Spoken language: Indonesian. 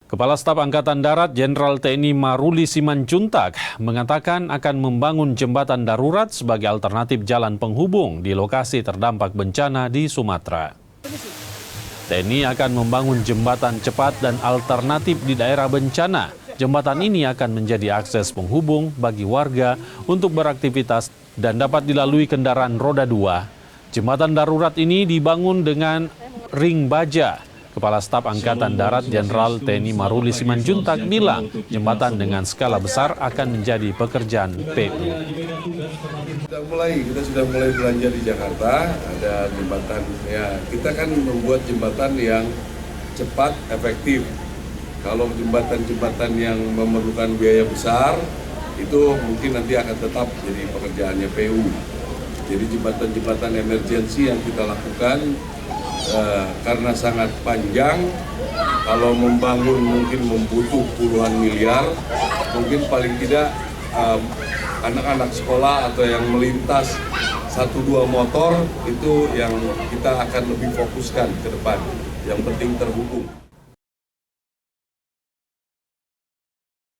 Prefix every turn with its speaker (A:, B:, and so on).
A: Kepala Staf Angkatan Darat Jenderal TNI Maruli Simanjuntak mengatakan akan membangun jembatan darurat sebagai alternatif jalan penghubung di lokasi terdampak bencana di Sumatera. TNI akan membangun jembatan cepat dan alternatif di daerah bencana. Jembatan ini akan menjadi akses penghubung bagi warga untuk beraktivitas dan dapat dilalui kendaraan roda 2. Jembatan darurat ini dibangun dengan ring baja. Kepala Staf Angkatan Darat Jenderal TNI Maruli Simanjuntak bilang jembatan dengan skala besar akan menjadi pekerjaan PU.
B: Kita sudah mulai belanja di Jakarta, ada jembatan ya. Kita kan membuat jembatan yang cepat, efektif. Kalau jembatan-jembatan yang memerlukan biaya besar, itu mungkin nanti akan tetap jadi pekerjaannya PU. Jadi jembatan-jembatan emergensi yang kita lakukan karena sangat panjang, kalau membangun mungkin membutuh puluhan miliar, mungkin paling tidak anak-anak sekolah atau yang melintas 1-2 motor itu yang kita akan lebih fokuskan ke depan, yang penting terhubung.